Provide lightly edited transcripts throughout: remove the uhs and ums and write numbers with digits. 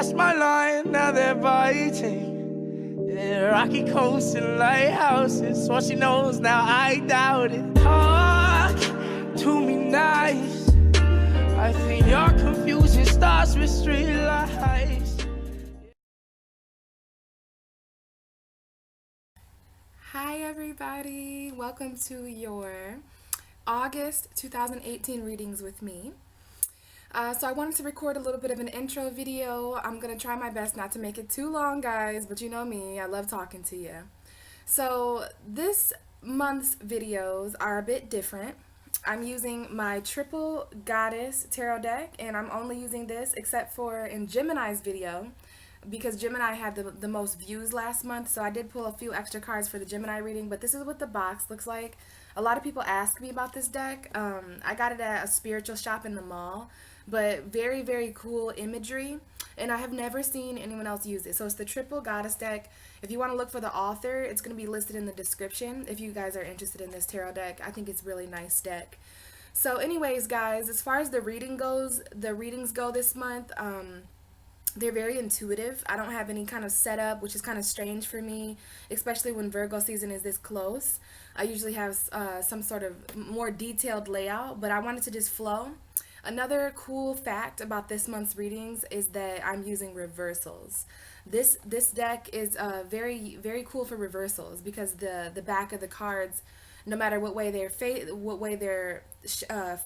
cast my line, now they're biting. Yeah, rocky coasts and lighthouses, what she knows now, I doubt it. Talk to me nice. I think your confusion starts with street lights. Hi everybody, welcome to your August 2018 readings with me. So I wanted to record a little bit of an intro video. I'm going to try my best not to make it too long, guys, but you know me, I love talking to you. So this month's videos are a bit different. I'm using my Triple Goddess Tarot deck, and I'm only using this except for in Gemini's video, because Gemini had the most views last month, so I did pull a few extra cards for the Gemini reading, but this is what the box looks like. A lot of people ask me about this deck. I got it at a spiritual shop in the mall, but very, very cool imagery, and I have never seen anyone else use it. So it's the Triple Goddess deck. If you want to look for the author, it's going to be listed in the description if you guys are interested in this tarot deck. I think it's a really nice deck. So anyways, guys, as far as the readings go this month, they're very intuitive. I don't have any kind of setup, which is kind of strange for me, especially when Virgo season is this close. I usually have some sort of more detailed layout, but I wanted to just flow. Another cool fact about this month's readings is that I'm using reversals. This deck is very, very cool for reversals because the back of the cards, no matter what way they're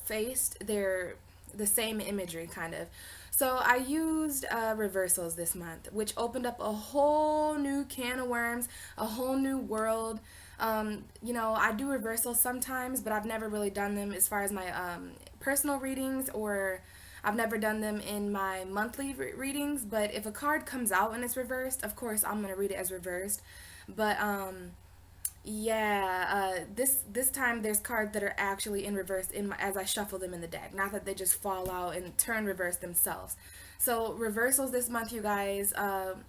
faced, they're the same imagery kind of. So I used reversals this month, which opened up a whole new can of worms, a whole new world. You know, I do reversals sometimes, but I've never really done them as far as my personal readings, or I've never done them in my monthly readings. But if a card comes out and it's reversed, of course I'm going to read it as reversed. But yeah, this time there's cards that are actually in reverse as I shuffle them in the deck, not that they just fall out and turn reverse themselves. So reversals this month, you guys,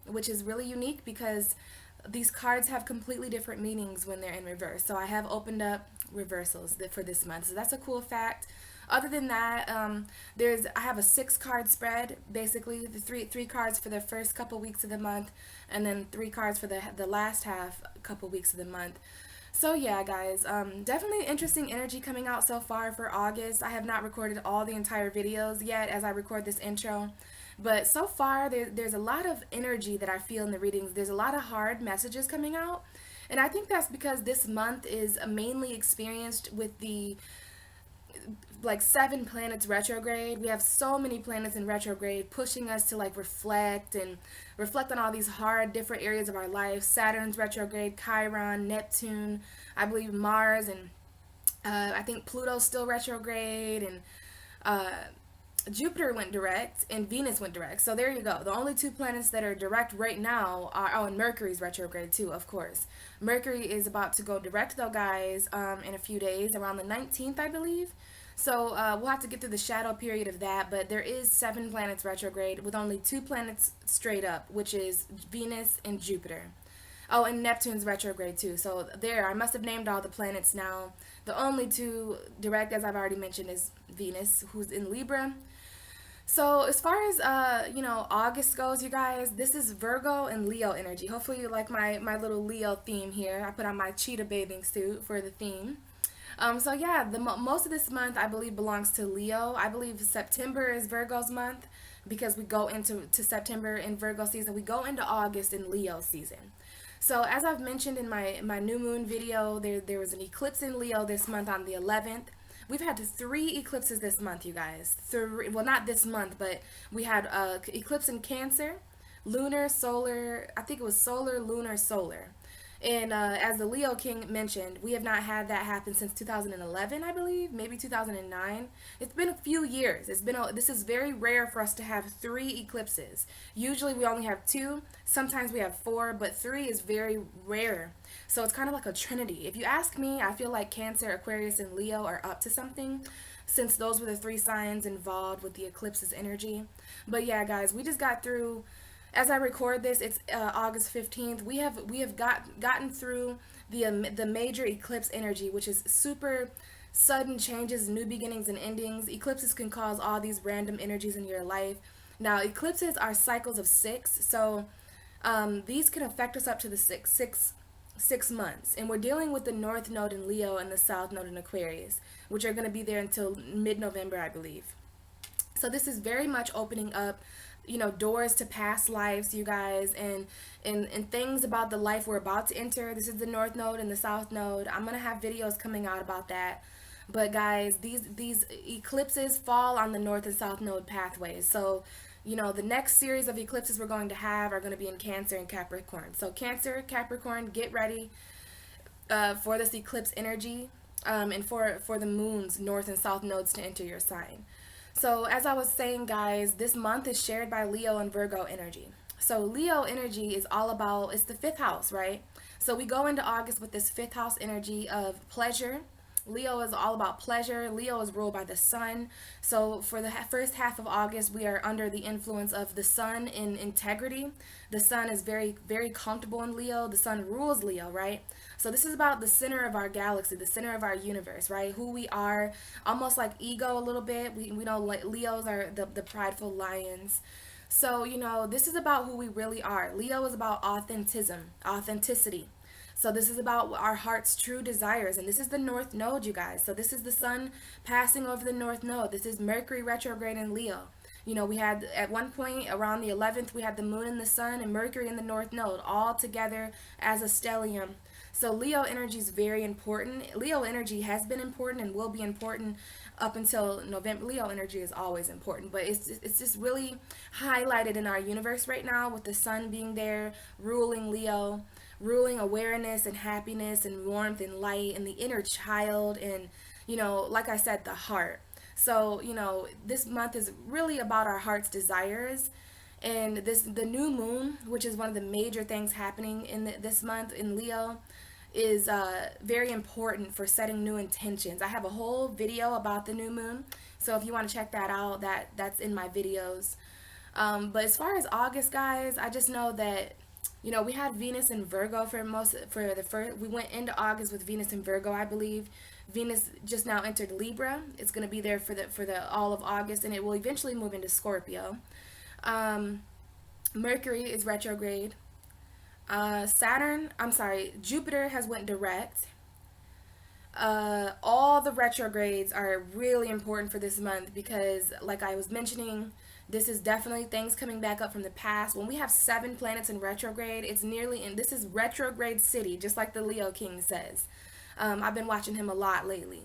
which is really unique because these cards have completely different meanings when they're in reverse. So I have opened up reversals for this month, so that's a cool fact. Other than that, I have a 6-card spread, basically the three cards for the first couple weeks of the month, and then 3 cards for the last couple weeks of the month. So yeah, guys, definitely interesting energy coming out so far for August. I have not recorded all the entire videos yet as I record this intro, but so far there's a lot of energy that I feel in the readings. There's a lot of hard messages coming out, and I think that's because this month is mainly experienced with the 7 planets retrograde. We have so many planets in retrograde pushing us to reflect on all these hard different areas of our life. Saturn's retrograde, Chiron, Neptune, I believe Mars, and I think Pluto's still retrograde, and Jupiter went direct and Venus went direct. So there you go. The only 2 planets that are direct right now are, oh, and Mercury's retrograde too, of course. Mercury is about to go direct though, guys, in a few days, around the 19th, I believe. So we'll have to get through the shadow period of that, but there is 7 planets retrograde with only 2 planets straight up, which is Venus and Jupiter. Oh, and Neptune's retrograde too. So there, I must have named all the planets now. The only 2 direct, as I've already mentioned, is Venus, who's in Libra. So as far as you know, August goes, you guys, this is Virgo and Leo energy. Hopefully you like my little Leo theme here. I put on my cheetah bathing suit for the theme. So yeah, most of this month I believe belongs to Leo. I believe September is Virgo's month because we go into September in Virgo season. We go into August in Leo season. So as I've mentioned in my new moon video, there was an eclipse in Leo this month on the 11th. We've had 3 eclipses this month, you guys. 3, well, not this month, but we had eclipse in Cancer, lunar, solar. I think it was solar, lunar, solar. And as the Leo King mentioned, we have not had that happen since 2011, I believe, maybe 2009. It's been a few years. This is very rare for us to have 3 eclipses. Usually we only have 2. Sometimes we have 4, but 3 is very rare. So it's kind of like a trinity. If you ask me, I feel like Cancer, Aquarius, and Leo are up to something, since those were the 3 signs involved with the eclipse's energy. But yeah, guys, we just got through. As I record this, it's August 15th. We have gotten through the major eclipse energy, which is super sudden changes, new beginnings and endings. Eclipses can cause all these random energies in your life. Now, eclipses are cycles of 6, so these can affect us up to the 6 months. And we're dealing with the North Node in Leo and the South Node in Aquarius, which are going to be there until mid-November, I believe. So this is very much opening up, doors to past lives, you guys, and things about the life we're about to enter. This is the North Node and the South Node. I'm going to have videos coming out about that. But guys, these eclipses fall on the North and South Node pathways. So, the next series of eclipses we're going to have are going to be in Cancer and Capricorn. So Cancer, Capricorn, get ready for this eclipse energy, and for the moon's North and South nodes to enter your sign. So as I was saying, guys, this month is shared by Leo and Virgo energy. So Leo energy is all about, it's the 5th house, right? So we go into August with this 5th house energy of pleasure. Leo is all about pleasure. Leo is ruled by the sun. So for the first half of August, we are under the influence of the sun in integrity. The sun is very, very comfortable in Leo. The sun rules Leo, right? So this is about the center of our galaxy, the center of our universe, right? Who we are, almost like ego a little bit. We know like Leos are the prideful lions. So, this is about who we really are. Leo is about authenticity. So this is about our heart's true desires. And this is the North Node, you guys. So this is the sun passing over the North Node. This is Mercury retrograde in Leo. We had at one point around the 11th, we had the moon and the sun and Mercury in the North Node all together as a stellium. So Leo energy is very important. Leo energy has been important and will be important up until November. Leo energy is always important, but it's just really highlighted in our universe right now with the sun being there, ruling Leo, ruling awareness and happiness and warmth and light and the inner child and, like I said, the heart. So, this month is really about our heart's desires. And the new moon, which is one of the major things happening in this month in Leo, is very important for setting new intentions. I have a whole video about the new moon, so if you want to check that out, that's in my videos. But as far as August, guys, I just know that we had Venus and Virgo we went into August with Venus and Virgo, I believe. Venus just now entered Libra. It's going to be there for the all of August, and it will eventually move into Scorpio. Mercury is retrograde. Jupiter has went direct. All the retrogrades are really important for this month because, like I was mentioning, this is definitely things coming back up from the past. When we have 7 planets in retrograde, this is retrograde city, just like the Leo King says. I've been watching him a lot lately.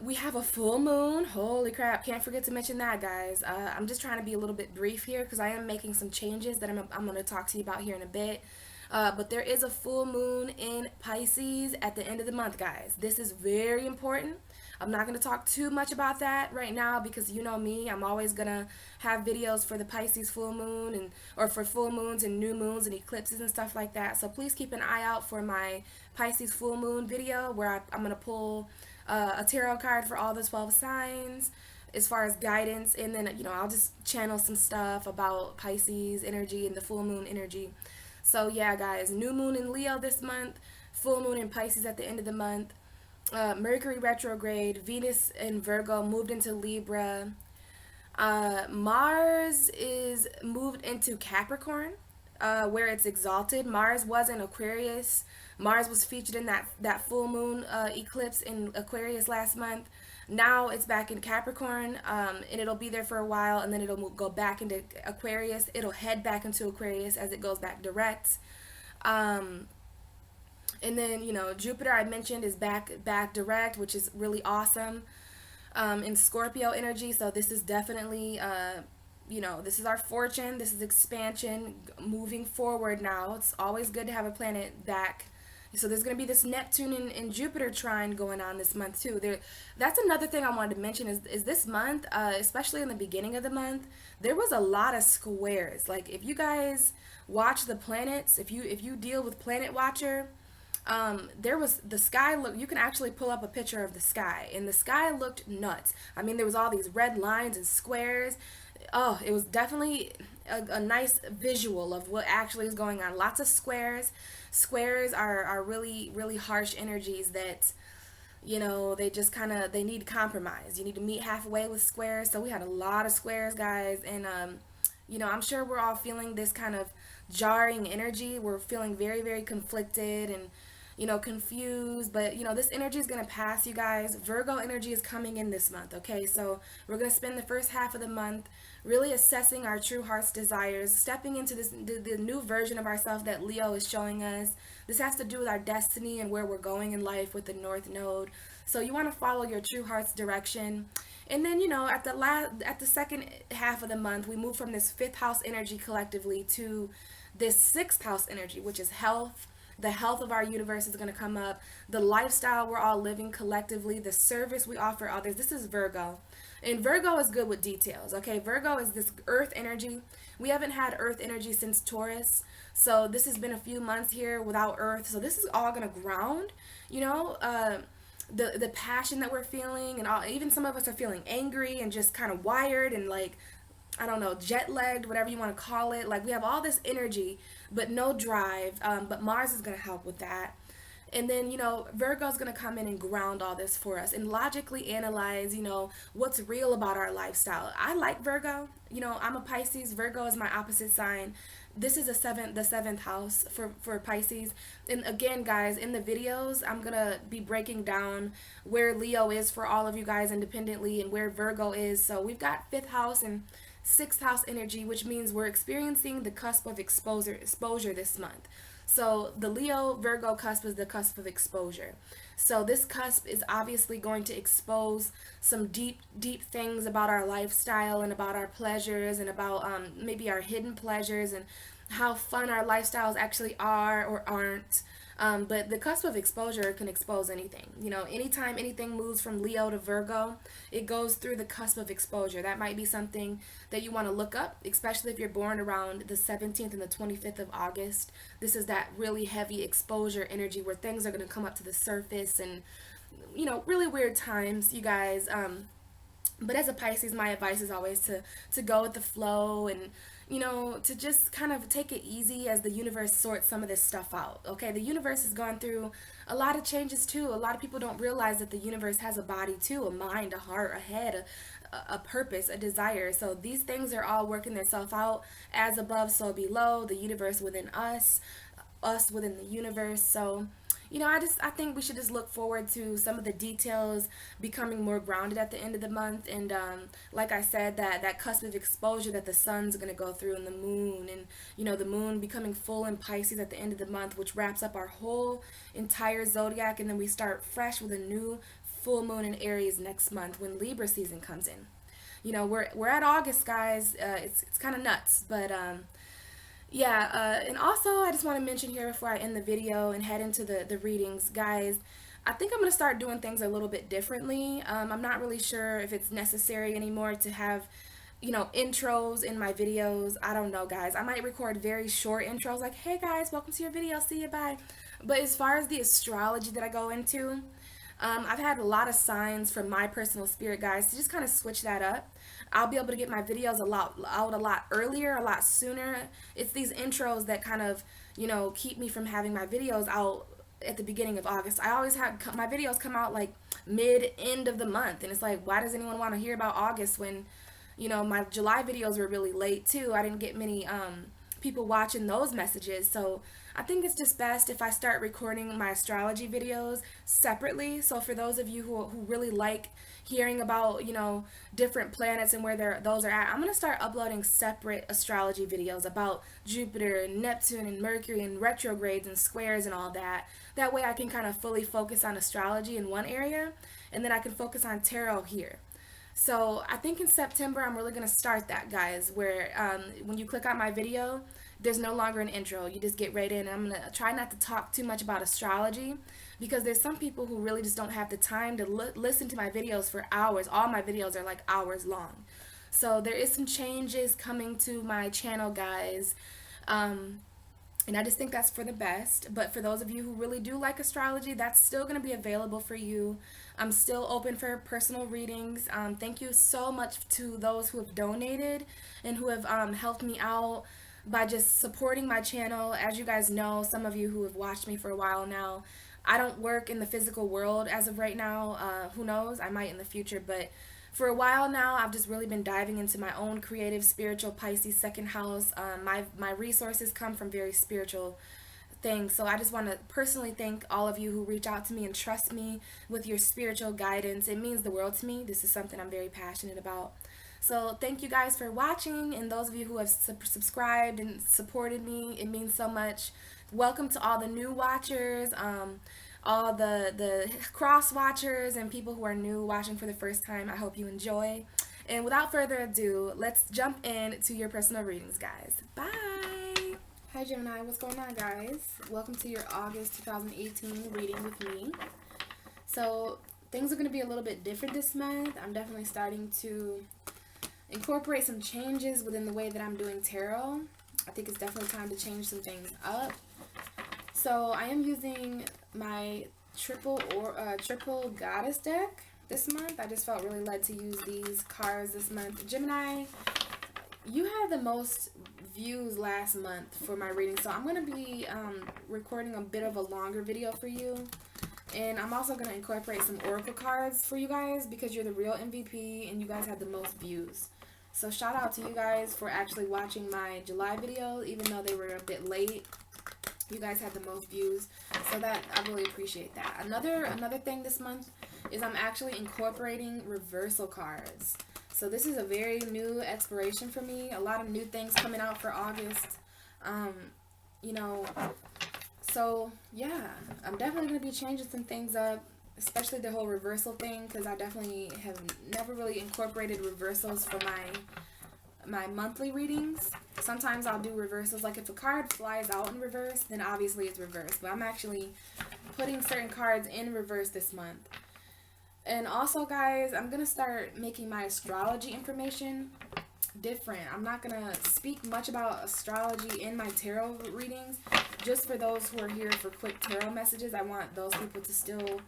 We have a full moon. Holy crap, can't forget to mention that, guys. I'm just trying to be a little bit brief here because I am making some changes that I'm going to talk to you about here in a bit. But there is a full moon in Pisces at the end of the month, guys. This is very important. I'm not going to talk too much about that right now because you know me, I'm always going to have videos for the Pisces full moon or for full moons and new moons and eclipses and stuff like that. So please keep an eye out for my Pisces full moon video where I'm going to pull a tarot card for all the 12 signs as far as guidance, and then I'll just channel some stuff about Pisces energy and the full moon energy. So yeah, guys, new moon in Leo this month, full moon in Pisces at the end of the month. Mercury retrograde, Venus and Virgo moved into Libra. Mars is moved into Capricorn, where it's exalted. Mars was in Aquarius. Mars was featured in that full moon eclipse in Aquarius last month. Now it's back in Capricorn, and it'll be there for a while, and then it'll go back into Aquarius. It'll head back into Aquarius as it goes back direct. And then, Jupiter, I mentioned, is back direct, which is really awesome, in Scorpio energy. So this is definitely, this is our fortune. This is expansion, moving forward now. It's always good to have a planet back. So there's going to be this Neptune and Jupiter trine going on this month, too. That's another thing I wanted to mention is this month, especially in the beginning of the month, there was a lot of squares. Like, if you guys watch the planets, if you deal with Planet Watcher, there was the sky you can actually pull up a picture of the sky, and the sky looked nuts. I mean, there was all these red lines and squares. Oh, it was definitely a nice visual of what actually is going on. Lots of squares. Squares are really, really harsh energies that You know, they just kind of, they need compromise. You need to meet halfway with squares. So we had a lot of squares, guys. And, you know, I'm sure we're all feeling this kind of jarring energy. We're feeling very, very conflicted and, you know, confused. But, you know, this energy is going to pass, you guys. Virgo energy is coming in this month, okay? So we're going to spend the first half of the month really assessing our true heart's desires, stepping into this the new version of ourselves that Leo is showing us. This has to do with our destiny and where we're going in life with the North Node. So you want to follow your true heart's direction. And then, you know, at the second half of the month, we move from this fifth house energy collectively to this sixth house energy, which is health. The health of our universe is going to come up. The lifestyle we're all living collectively, the service we offer others. This is Virgo. And Virgo is good with details, okay? Virgo is this earth energy. We haven't had earth energy since Taurus. So this has been a few months here without earth. So this is all going to ground, you know, the passion that we're feeling. And all, even some of us are feeling angry and just kind of wired and like, I don't know, jet-lagged, whatever you want to call it. Like we have all this energy, but no drive. But Mars is going to help with that. And then, you know, Virgo's going to come in and ground all this for us and logically analyze, you know, what's real about our lifestyle. I like Virgo. You know, I'm a Pisces. Virgo is my opposite sign. This is the seventh house for Pisces. And again, guys, in the videos, I'm going to be breaking down where Leo is for all of you guys independently and where Virgo is. So we've got fifth house and sixth house energy, which means we're experiencing the cusp of exposure this month. So the Leo Virgo cusp is the cusp of exposure. So this cusp is obviously going to expose some deep things about our lifestyle and about our pleasures and about maybe our hidden pleasures and how fun our lifestyles actually are or aren't. But the cusp of exposure can expose anything. You know, anytime anything moves from Leo to Virgo, it goes through the cusp of exposure. That might be something that you want to look up, especially if you're born around the 17th and the 25th of August. This is that really heavy exposure energy where things are going to come up to the surface and, you know, really weird times, you guys. But as a Pisces, my advice is always to go with the flow and, you know, to just kind of take it easy as the universe sorts some of this stuff out. Okay, the universe has gone through a lot of changes too. A lot of people don't realize that the universe has a body too, a mind, a heart, a head, a purpose, a desire. So these things are all working themselves out, as above, so below, the universe within us within the universe. So, you know, I think we should just look forward to some of the details becoming more grounded at the end of the month. And like I said, that cusp of exposure that the sun's going to go through and the moon, and, you know, the moon becoming full in Pisces at the end of the month, which wraps up our whole entire zodiac. And then we start fresh with a new full moon in Aries next month when Libra season comes in. You know, we're at August, guys. It's kind of nuts, but yeah, and also I just want to mention here before I end the video and head into the readings, guys, I think I'm going to start doing things a little bit differently. I'm not really sure if it's necessary anymore to have, you know, intros in my videos. I don't know, guys. I might record very short intros like, hey guys, welcome to your video, see you, bye. But as far as the astrology that I go into, I've had a lot of signs from my personal spirit guides to just kind of switch that up. I'll be able to get my videos out a lot earlier, a lot sooner. It's these intros that kind of, you know, keep me from having my videos out at the beginning of August. I always have my videos come out like end of the month, and it's like, why does anyone want to hear about August when, you know, my July videos were really late too. I didn't get many people watching those messages. So I think it's just best if I start recording my astrology videos separately. So for those of you who really like hearing about, you know, different planets and where those are at, I'm going to start uploading separate astrology videos about Jupiter and Neptune and Mercury and retrogrades and squares and all that. That way I can kind of fully focus on astrology in one area, and then I can focus on tarot here. So I think in September I'm really going to start that, guys, where when you click on my video, there's no longer an intro. You just get right in. And I'm going to try not to talk too much about astrology, because there's some people who really just don't have the time to listen to my videos for hours. All my videos are like hours long. So there is some changes coming to my channel, guys. And I just think that's for the best. But for those of you who really do like astrology, that's still going to be available for you. I'm still open for personal readings. Thank you so much to those who have donated and who have helped me out. by just supporting my channel. As you guys know, some of you who have watched me for a while now, I don't work in the physical world as of right now. Who knows? I might in the future, but for a while now, I've just really been diving into my own creative, spiritual Pisces second house. My resources come from very spiritual things. So I just want to personally thank all of you who reach out to me and trust me with your spiritual guidance. It means the world to me. This is something I'm very passionate about. So thank you guys for watching, and those of you who have subscribed and supported me, it means so much. Welcome to all the new watchers, all the cross watchers, and people who are new watching for the first time. I hope you enjoy. And without further ado, let's jump into your personal readings, guys. Bye! Hi Gemini, what's going on, guys? Welcome to your August 2018 reading with me. So things are going to be a little bit different this month. I'm definitely starting to incorporate some changes within the way that I'm doing tarot. I think it's definitely time to change some things up. So I am using my triple goddess deck this month. I just felt really led to use these cards this month. Gemini, you had the most views last month for my reading, so I'm going to be recording a bit of a longer video for you. And I'm also going to incorporate some oracle cards for you guys because you're the real MVP and you guys had the most views. So shout out to you guys for actually watching my July video, even though they were a bit late. You guys had the most views, so that I really appreciate that. Another thing this month is I'm actually incorporating reversal cards. So this is a very new exploration for me. A lot of new things coming out for August. You know, so yeah, I'm definitely going to be changing some things up, especially the whole reversal thing, because I definitely have never really incorporated reversals for my monthly readings. Sometimes I'll do reversals, like if a card flies out in reverse, then obviously it's reversed, but I'm actually putting certain cards in reverse this month. And also, guys, I'm gonna start making my astrology information different. I'm not gonna speak much about astrology in my tarot readings, just for those who are here for quick tarot messages. I want those people to still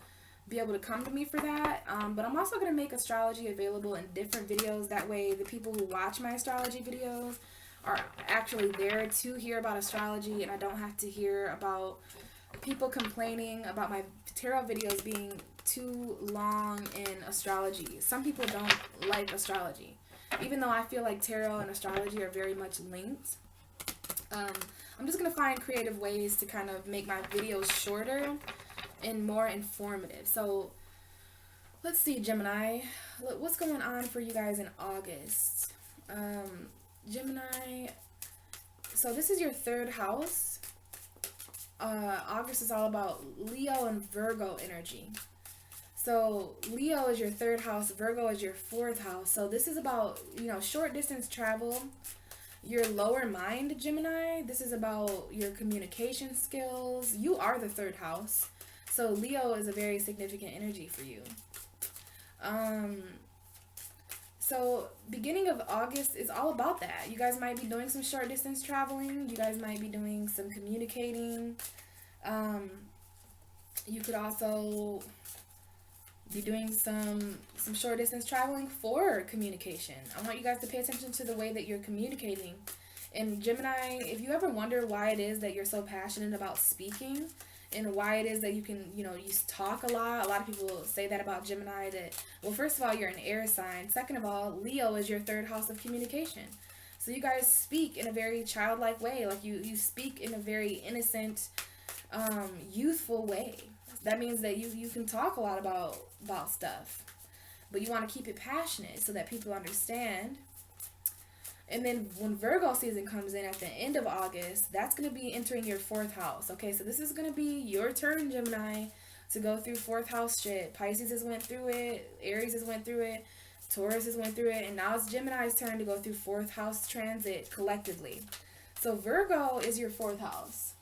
be able to come to me for that, but I'm also going to make astrology available in different videos. That way the people who watch my astrology videos are actually there to hear about astrology, and I don't have to hear about people complaining about my tarot videos being too long in astrology. Some people don't like astrology, even though I feel like tarot and astrology are very much linked. I'm just going to find creative ways to kind of make my videos shorter and more informative. So let's see, Gemini, what's going on for you guys in August? Gemini, so this is your third house. August is all about Leo and Virgo energy. So Leo is your third house, Virgo is your fourth house. So this is about, you know, short distance travel, your lower mind, Gemini. This is about your communication skills. You are the third house. So Leo is a very significant energy for you. So beginning of August is all about that. You guys might be doing some short distance traveling. You guys might be doing some communicating. You could also be doing some short distance traveling for communication. I want you guys to pay attention to the way that you're communicating. And Gemini, if you ever wonder why it is that you're so passionate about speaking, and why it is that you can, you know, you talk a lot. A lot of people say that about Gemini, that, well, first of all, you're an air sign. Second of all, Leo is your third house of communication. So you guys speak in a very childlike way. Like you speak in a very innocent, youthful way. That means that you can talk a lot about stuff, but you want to keep it passionate so that people understand. And then when Virgo season comes in at the end of August, that's going to be entering your fourth house. Okay, so this is going to be your turn, Gemini, to go through fourth house shit. Pisces has went through it. Aries has went through it. Taurus has went through it. And now it's Gemini's turn to go through fourth house transit collectively. So Virgo is your fourth house.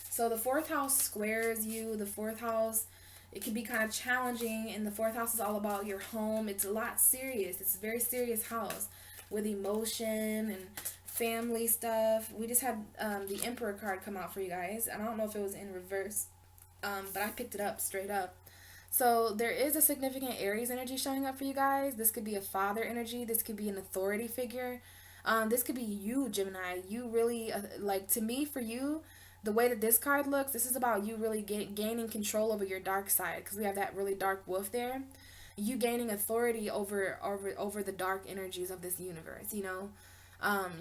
So the fourth house squares you. The fourth house, it can be kind of challenging. And the fourth house is all about your home. It's a lot serious. It's a very serious house, with emotion and family stuff. We just had the Emperor card come out for you guys. I don't know if it was in reverse, but I picked it up straight up. So there is a significant Aries energy showing up for you guys. This could be a father energy. This could be an authority figure. This could be you, Gemini. You really, like, to me, for you, the way that this card looks, this is about you really gaining control over your dark side, because we have that really dark wolf there. You gaining authority over the dark energies of this universe, you know.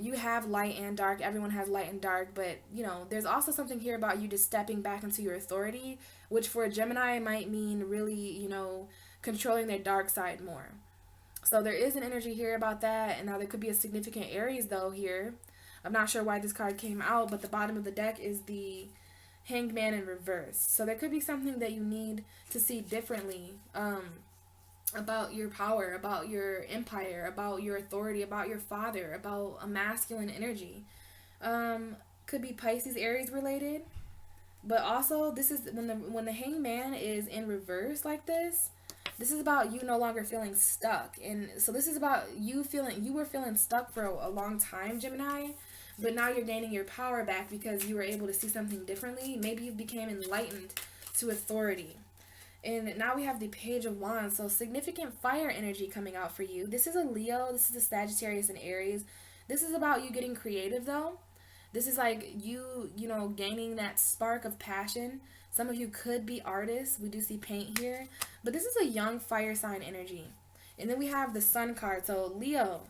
You have light and dark. Everyone has light and dark, but, you know, there's also something here about you just stepping back into your authority, which for a Gemini might mean really, you know, controlling their dark side more. So there is an energy here about that. And now there could be a significant Aries though here. I'm not sure why this card came out, but the bottom of the deck is the Hanged Man in reverse. So there could be something that you need to see differently about your power, about your empire, about your authority, about your father, about a masculine energy. Could be Pisces, Aries related. But also, this is when the Hanged Man is in reverse like this. This is about you no longer feeling stuck. And so this is about you were feeling stuck for a long time, Gemini, but now you're gaining your power back because you were able to see something differently. Maybe you became enlightened to authority. And now we have the Page of Wands, so significant fire energy coming out for you. This is a Leo, this is a Sagittarius and Aries. This is about you getting creative though. This is like you know, gaining that spark of passion. Some of you could be artists. We do see paint here. But this is a young fire sign energy. And then we have the Sun card. So Leo,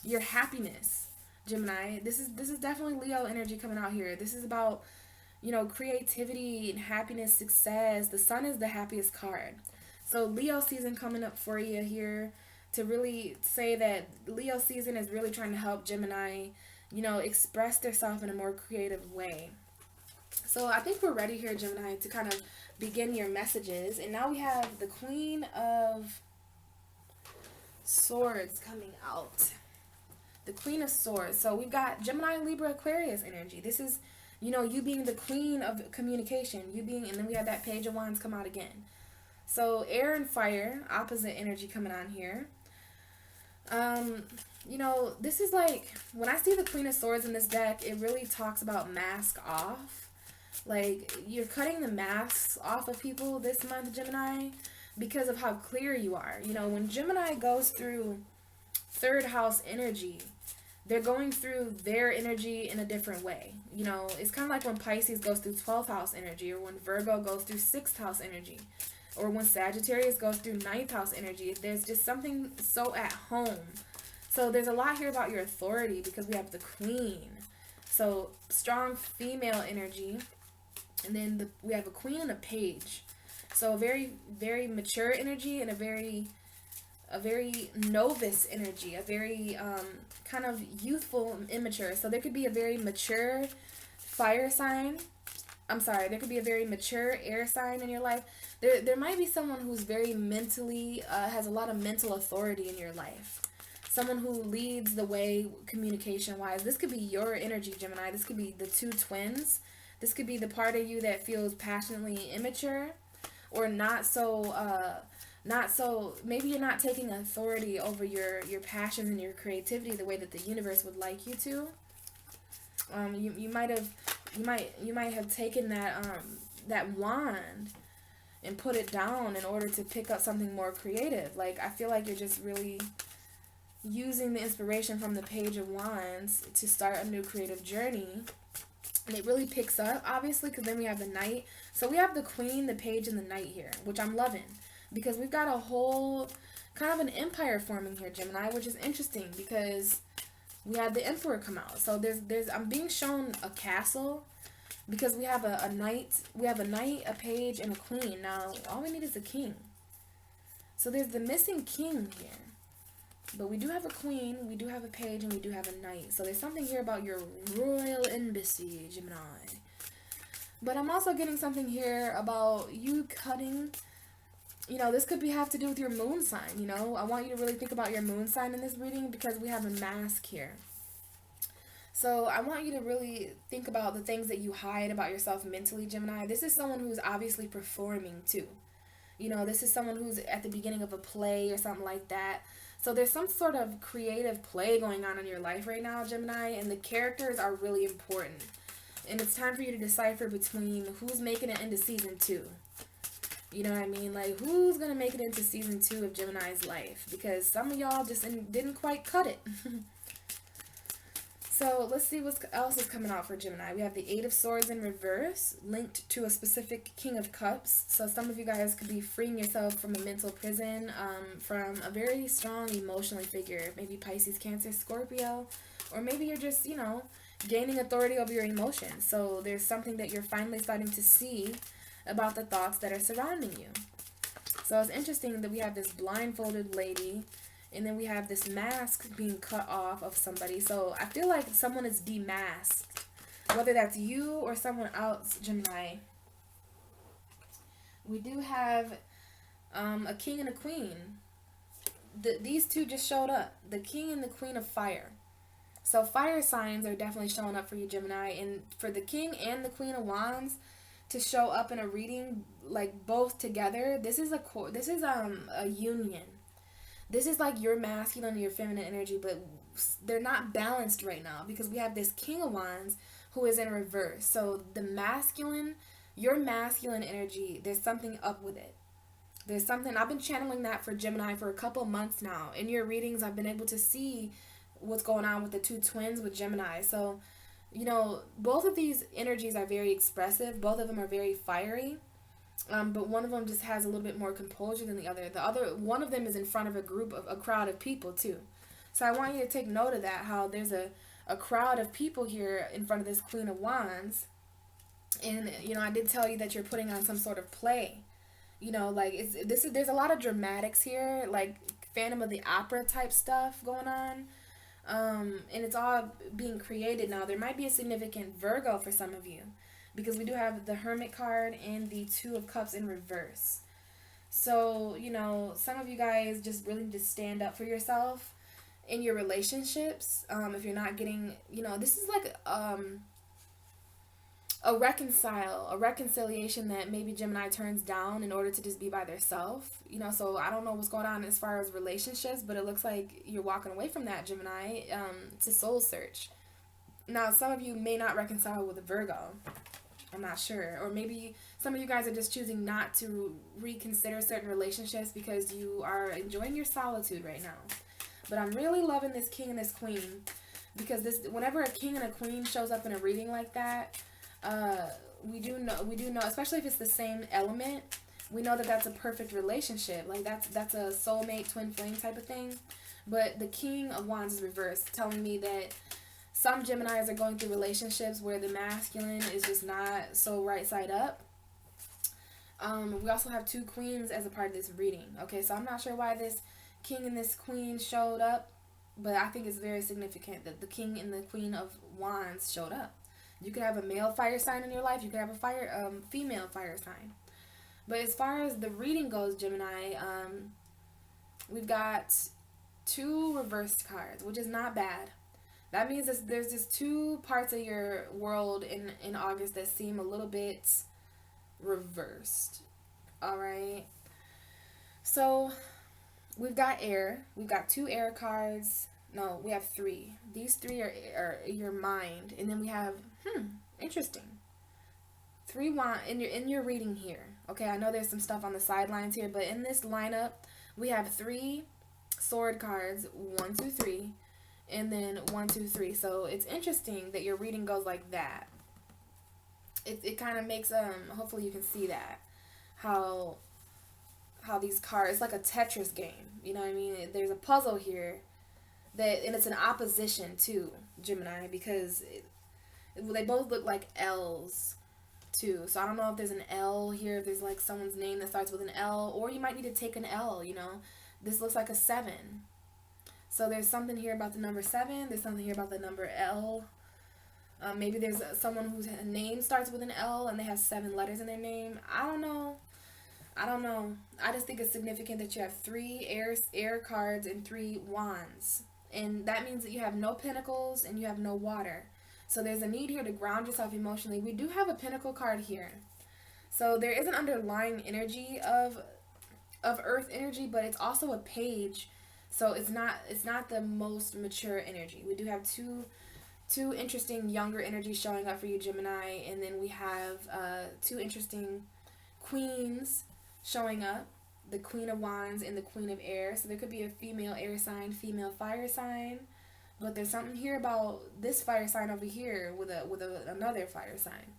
your happiness, Gemini. This is definitely Leo energy coming out here. This is about, you know, creativity and happiness, success. The Sun is the happiest card. So Leo season coming up for you here, to really say that Leo season is really trying to help Gemini, you know, express themselves in a more creative way. So I think we're ready here, Gemini, to kind of begin your messages. And now we have the Queen of Swords coming out. The Queen of Swords. So we've got Gemini, Libra, Aquarius energy. This is, you know, you being the queen of communication. And then we have that Page of Wands come out again. So air and fire, opposite energy coming on here. You know, this is like, when I see the Queen of Swords in this deck, it really talks about mask off. Like, you're cutting the masks off of people this month, Gemini, because of how clear you are. You know, when Gemini goes through third house energy, they're going through their energy in a different way. You know, it's kind of like when Pisces goes through 12th house energy, or when Virgo goes through 6th house energy, or when Sagittarius goes through 9th house energy. There's just something so at home. So there's a lot here about your authority, because we have the Queen. So strong female energy. And then we have a Queen and a Page. So a very, very mature energy, and a very novice energy, a very kind of youthful, immature. So there could be a very mature fire sign. I'm sorry, there could be a very mature air sign in your life. There might be someone who's very mentally, has a lot of mental authority in your life. Someone who leads the way communication-wise. This could be your energy, Gemini. This could be the two twins. This could be the part of you that feels passionately immature, or not so, maybe you're not taking authority over your passions and your creativity the way that the universe would like you to. You might have taken that wand and put it down in order to pick up something more creative. Like, I feel like you're just really using the inspiration from the Page of Wands to start a new creative journey. And it really picks up, obviously, because then we have the Knight. So we have the Queen, the Page, and the Knight here, which I'm loving. Because we've got a whole kind of an empire forming here, Gemini, which is interesting, because we had the Emperor come out. So I'm being shown a castle, because we have a knight, a page, and a queen. Now, all we need is a king. So there's the missing king here. But we do have a queen, we do have a page, and we do have a knight. So there's something here about your royal embassy, Gemini. But I'm also getting something here about you cutting, you know, this could have to do with your moon sign, you know. I want you to really think about your moon sign in this reading, because we have a mask here. So I want you to really think about the things that you hide about yourself mentally, Gemini. This is someone who's obviously performing too. You know, this is someone who's at the beginning of a play or something like that. So there's some sort of creative play going on in your life right now, Gemini, and the characters are really important. And it's time for you to decipher between who's making it into season 2. You know what I mean? Like, who's going to make it into season 2 of Gemini's life? Because some of y'all just didn't quite cut it. So let's see what else is coming out for Gemini. We have the Eight of Swords in reverse, linked to a specific King of Cups. So some of you guys could be freeing yourself from a mental prison, from a very strong emotional figure. Maybe Pisces, Cancer, Scorpio. Or maybe you're just, gaining authority over your emotions. So there's something that you're finally starting to see about the thoughts that are surrounding you. So it's interesting that we have this blindfolded lady, and then we have this mask being cut off of somebody. So I feel like someone is demasked. Whether that's you or someone else, Gemini. We do have a king and a queen. These two just showed up. The king and the queen of fire. So fire signs are definitely showing up for you, Gemini. And for the king and the queen of wands to show up in a reading, like both together, this is a union. This is like your masculine and your feminine energy, but they're not balanced right now because we have this King of Wands who is in reverse. So your masculine energy, there's something up with it. There's something, I've been channeling that for Gemini for a couple months now. In your readings, I've been able to see what's going on with the two twins with Gemini. So, both of these energies are very expressive. Both of them are very fiery. But one of them just has a little bit more composure than the other. One of them is in front of a crowd of people too. So I want you to take note of that, how there's a crowd of people here in front of this Queen of Wands. And, I did tell you that you're putting on some sort of play. There's a lot of dramatics here, like Phantom of the Opera type stuff going on. And it's all being created now. There might be a significant Virgo for some of you, because we do have the Hermit card and the Two of Cups in reverse. So, some of you guys just really need to stand up for yourself in your relationships. If you're not getting, this is like a reconciliation that maybe Gemini turns down in order to just be by themselves. So I don't know what's going on as far as relationships, but it looks like you're walking away from that, Gemini, to soul search. Now, some of you may not reconcile with a Virgo. I'm not sure. Or maybe some of you guys are just choosing not to reconsider certain relationships because you are enjoying your solitude right now. But I'm really loving this king and this queen, because whenever a king and a queen shows up in a reading like that, we do know, especially if it's the same element, we know that that's a perfect relationship. Like that's a soulmate, twin flame type of thing. But the King of Wands is reversed, telling me that some Geminis are going through relationships where the masculine is just not so right side up. We also have two queens as a part of this reading. Okay, so I'm not sure why this king and this queen showed up, but I think it's very significant that the king and the queen of wands showed up. You could have a male fire sign in your life. You could have a female fire sign. But as far as the reading goes, Gemini, we've got two reversed cards, which is not bad. That means there's just two parts of your world in August that seem a little bit reversed. All right. So we've got air. We've got two air cards. No, we have three. These three are your mind, and then we have interesting. Three in your reading here. Okay, I know there's some stuff on the sidelines here, but in this lineup, we have three sword cards. 1, 2, 3. And then 1, 2, 3. So it's interesting that your reading goes like that. It kind of makes hopefully you can see that how these cards, it's like a Tetris game. You know what I mean? There's a puzzle here and it's an opposition to Gemini, because they both look like L's too. So I don't know if there's an L here, if there's like someone's name that starts with an L, or you might need to take an L. This looks like a 7. So there's something here about the number 7. There's something here about the number L. Maybe there's someone whose name starts with an L and they have 7 letters in their name. I don't know. I just think it's significant that you have 3 air cards and 3 wands. And that means that you have no pentacles and you have no water. So there's a need here to ground yourself emotionally. We do have a pentacle card here. So there is an underlying energy of earth energy, but it's also a page. So it's not the most mature energy. We do have two interesting younger energies showing up for you, Gemini, and then we have 2 interesting queens showing up, the Queen of Wands and the Queen of Air. So there could be a female air sign, female fire sign. But there's something here about this fire sign over here with another fire sign.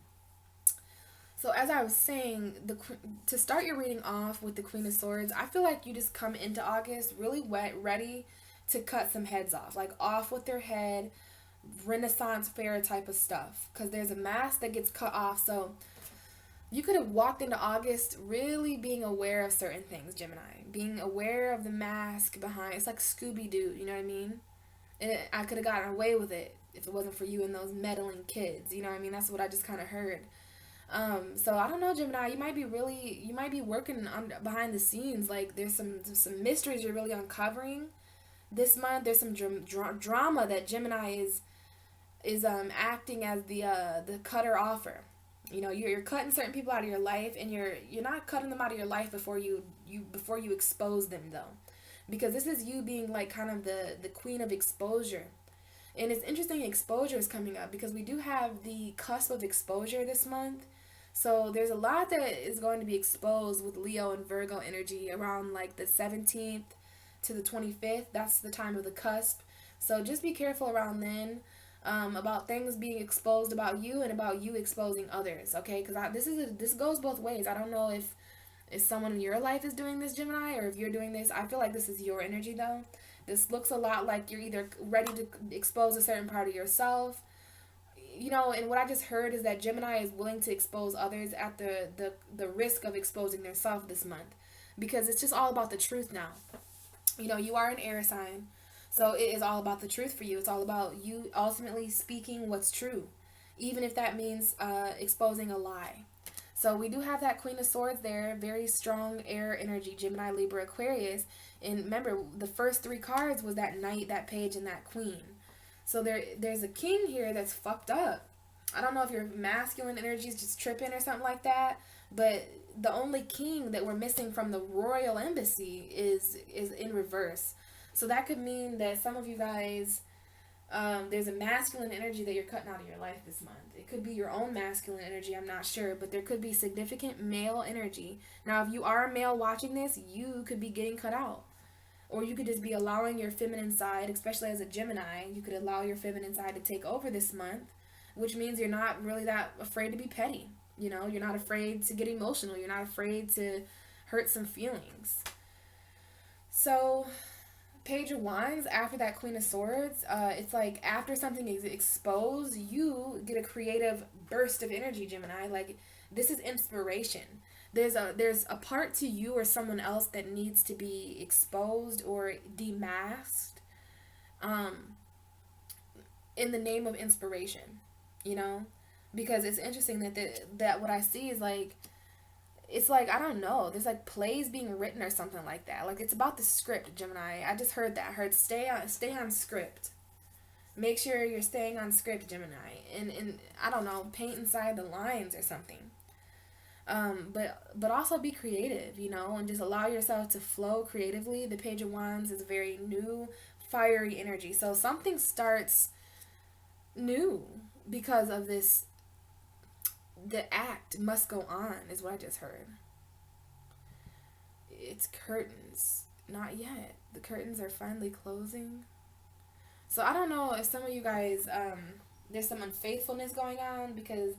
So as I was saying, to start your reading off with the Queen of Swords, I feel like you just come into August really ready to cut some heads off, like off with their head, Renaissance fair type of stuff. Because there's a mask that gets cut off. So you could have walked into August really being aware of certain things, Gemini. Being aware of the mask behind. It's like Scooby-Doo, you know what I mean? And I could have gotten away with it if it wasn't for you and those meddling kids. You know what I mean? That's what I just kind of heard. So I don't know, Gemini. You might be working on behind the scenes. Like there's some mysteries you're really uncovering this month. There's some drama that Gemini is acting as the cutter offer. You know, you're cutting certain people out of your life, and you're not cutting them out of your life before you expose them though, because this is you being like kind of the queen of exposure. And it's interesting, exposure is coming up because we do have the cusp of exposure this month. So there's a lot that is going to be exposed with Leo and Virgo energy around like the 17th to the 25th. That's the time of the cusp. So just be careful around then about things being exposed about you and about you exposing others, okay? Because this goes both ways. I don't know if someone in your life is doing this, Gemini, or if you're doing this. I feel like this is your energy though. This looks a lot like you're either ready to expose a certain part of yourself, you know, and what I just heard is that Gemini is willing to expose others at the risk of exposing themselves this month, because it's just all about the truth now. You know, you are an air sign, so it is all about the truth for you. It's all about you ultimately speaking what's true, even if that means exposing a lie. So we do have that Queen of Swords there, very strong air energy, Gemini, Libra, Aquarius. And remember, the first three cards was that Knight, that Page, and that Queen. So there's a king here that's fucked up. I don't know if your masculine energy is just tripping or something like that, but the only king that we're missing from the royal embassy is in reverse. So that could mean that some of you guys, there's a masculine energy that you're cutting out of your life this month. It could be your own masculine energy, I'm not sure, but there could be significant male energy. Now, if you are a male watching this, you could be getting cut out. Or you could just be allowing your feminine side, especially as a Gemini, you could allow your feminine side to take over this month, which means you're not really that afraid to be petty. You know, you're not afraid to get emotional. You're not afraid to hurt some feelings. So, Page of Wands, after that Queen of Swords, it's like after something is exposed, you get a creative burst of energy, Gemini. Like, this is inspiration. There's a part to you or someone else that needs to be exposed or demasked in the name of inspiration, you know? Because it's interesting that what I see is like, it's like, I don't know, there's like plays being written or something like that. Like, it's about the script, Gemini. I just heard that. I heard stay on script. Make sure you're staying on script, Gemini. And I don't know, paint inside the lines or something. But also be creative, you know, and just allow yourself to flow creatively. The Page of Wands is a very new, fiery energy. So something starts new because of this. The act must go on, is what I just heard. It's curtains. Not yet. The curtains are finally closing. So I don't know if some of you guys, there's some unfaithfulness going on because,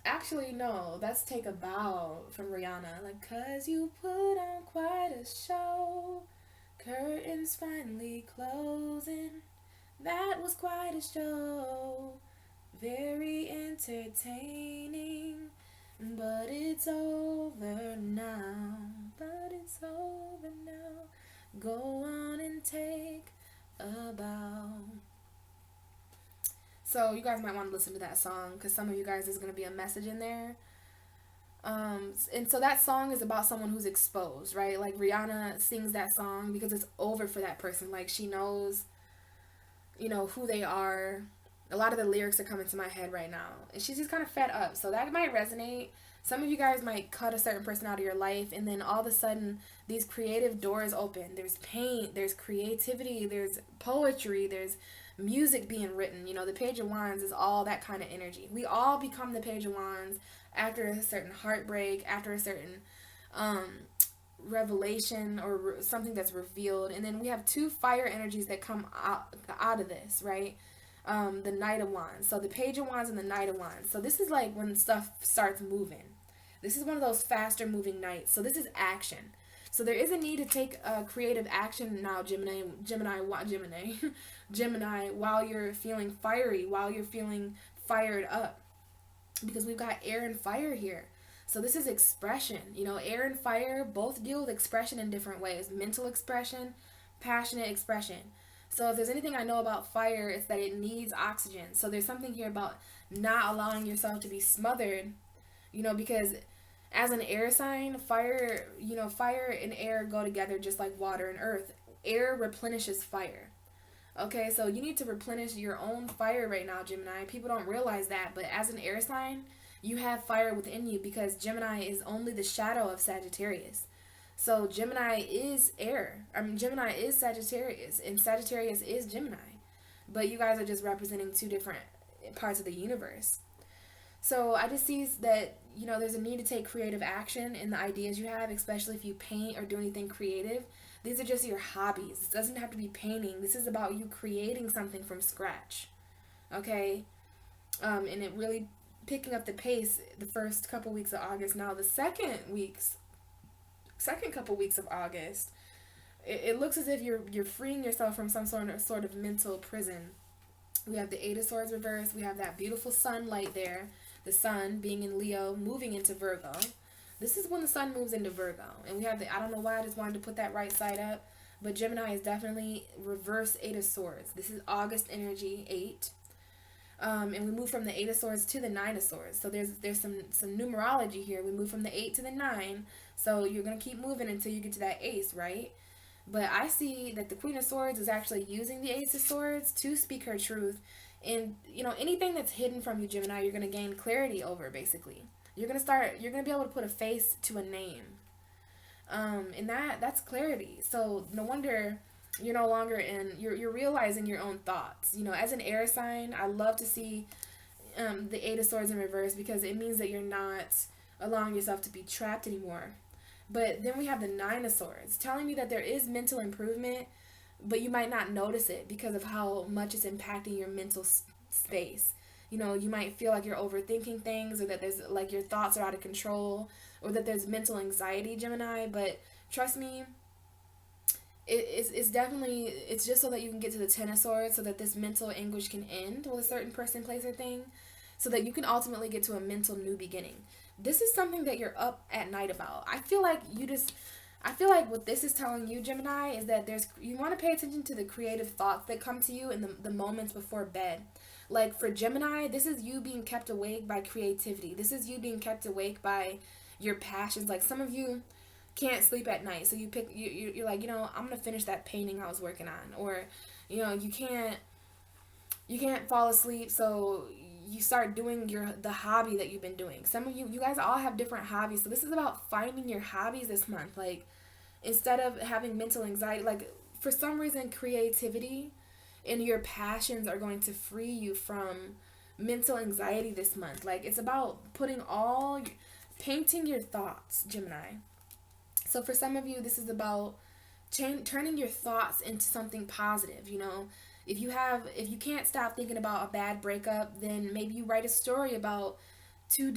actually, no, that's Take a Bow from Rihanna. Like, 'cause you put on quite a show, curtains finally closing, that was quite a show, very entertaining, but it's over now, go on and take a bow. So you guys might want to listen to that song because some of you guys, there's going to be a message in there. And so that song is about someone who's exposed, right? Like Rihanna sings that song because it's over for that person. Like she knows, you know, who they are. A lot of the lyrics are coming to my head right now. And she's just kind of fed up. So that might resonate. Some of you guys might cut a certain person out of your life and then all of a sudden these creative doors open. There's paint, there's creativity, there's poetry, there's music being written. You know, the Page of Wands is all that kind of energy. We all become the Page of Wands after a certain heartbreak, after a certain revelation or something that's revealed. And then we have two fire energies that come out of this, right? The Knight of Wands. So the Page of Wands and the Knight of Wands. So this is like when stuff starts moving. This is one of those faster moving nights. So this is action. So there is a need to take creative action now, Gemini, while you're feeling fiery, while you're feeling fired up. Because we've got air and fire here. So this is expression. You know, air and fire both deal with expression in different ways. Mental expression, passionate expression. So if there's anything I know about fire, it's that it needs oxygen. So there's something here about not allowing yourself to be smothered, you know, because as an air sign, fire and air go together just like water and earth. Air replenishes fire. Okay, so you need to replenish your own fire right now, Gemini. People don't realize that, but as an air sign, you have fire within you because Gemini is only the shadow of Sagittarius. So Gemini is air. Gemini is Sagittarius, and Sagittarius is Gemini. But you guys are just representing two different parts of the universe. So I just see that, you know, there's a need to take creative action in the ideas you have, especially if you paint or do anything creative. These are just your hobbies. It doesn't have to be painting. This is about you creating something from scratch. Okay? And it really picking up the pace the first couple weeks of August. Now the second couple weeks of August, it looks as if you're freeing yourself from some sort of mental prison. We have the Eight of Swords reversed. We have that beautiful sunlight there. The sun being in Leo, moving into Virgo. This is when the sun moves into Virgo. And we have the, I don't know why I just wanted to put that right side up, but Gemini is definitely reverse Eight of Swords. This is August energy, 8. And we move from the Eight of Swords to the Nine of Swords. So there's some numerology here. We move from the 8 to the 9. So you're going to keep moving until you get to that ace, right? But I see that the Queen of Swords is actually using the Ace of Swords to speak her truth. And, you know, anything that's hidden from you, Gemini, you're going to gain clarity over, basically. You're going to be able to put a face to a name. And that's clarity. So no wonder you're no longer you're realizing your own thoughts. You know, as an air sign, I love to see the Eight of Swords in reverse because it means that you're not allowing yourself to be trapped anymore. But then we have the Nine of Swords telling me that there is mental improvement, but you might not notice it because of how much it's impacting your mental space. You know, you might feel like you're overthinking things, or that there's like your thoughts are out of control, or that there's mental anxiety, Gemini. But trust me, it's definitely, it's just so that you can get to the Ten of Swords, so that this mental anguish can end with a certain person, place, or thing, so that you can ultimately get to a mental new beginning. This is something that you're up at night about. I feel like what this is telling you, Gemini, is that you want to pay attention to the creative thoughts that come to you in the moments before bed. Like for Gemini, this is you being kept awake by creativity. This is you being kept awake by your passions. Like some of you can't sleep at night, so you're like, you know, I'm gonna finish that painting I was working on, or you know, you can't fall asleep, so you start doing the hobby that you've been doing. Some of you guys all have different hobbies, so this is about finding your hobbies this month. Like instead of having mental anxiety, like for some reason creativity and your passions are going to free you from mental anxiety this month. Like it's about painting your thoughts, Gemini. So for some of you, this is about turning your thoughts into something positive. You know, if you can't stop thinking about a bad breakup, then maybe you write a story about two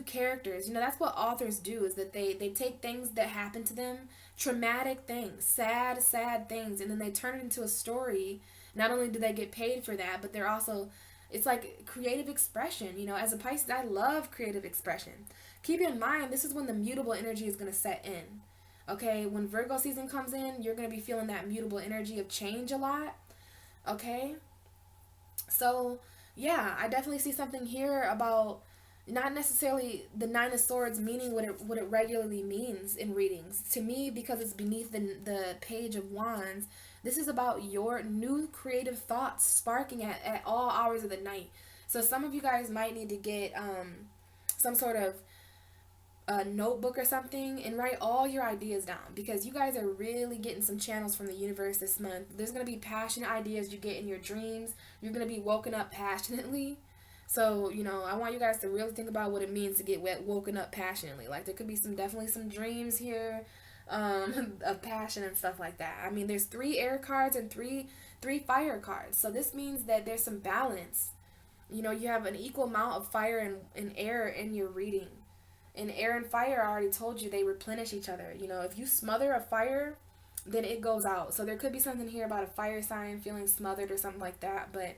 characters. You know, that's what authors do, is that they take things that happen to them, traumatic things, sad things, and then they turn it into a story. Not only do they get paid for that, but they're also, it's like creative expression. You know, as a Pisces, I love creative expression. Keep in mind, this is when the mutable energy is going to set in. Okay, when Virgo season comes in, you're going to be feeling that mutable energy of change a lot. Okay, so yeah, I definitely see something here about not necessarily the Nine of Swords meaning what it regularly means in readings. To me, because it's beneath the Page of Wands, this is about your new creative thoughts sparking at all hours of the night. So some of you guys might need to get some sort of a notebook or something and write all your ideas down, because you guys are really getting some channels from the universe this month. There's going to be passionate ideas you get in your dreams. You're going to be woken up passionately. So, you know, I want you guys to really think about what it means to get woken up passionately. Like there could be definitely some dreams here. of passion and stuff like that. I mean, there's 3 air cards and three fire cards. So this means that there's some balance. You know, you have an equal amount of fire and air in your reading. And air and fire, I already told you, they replenish each other. You know, if you smother a fire, then it goes out. So there could be something here about a fire sign feeling smothered or something like that. But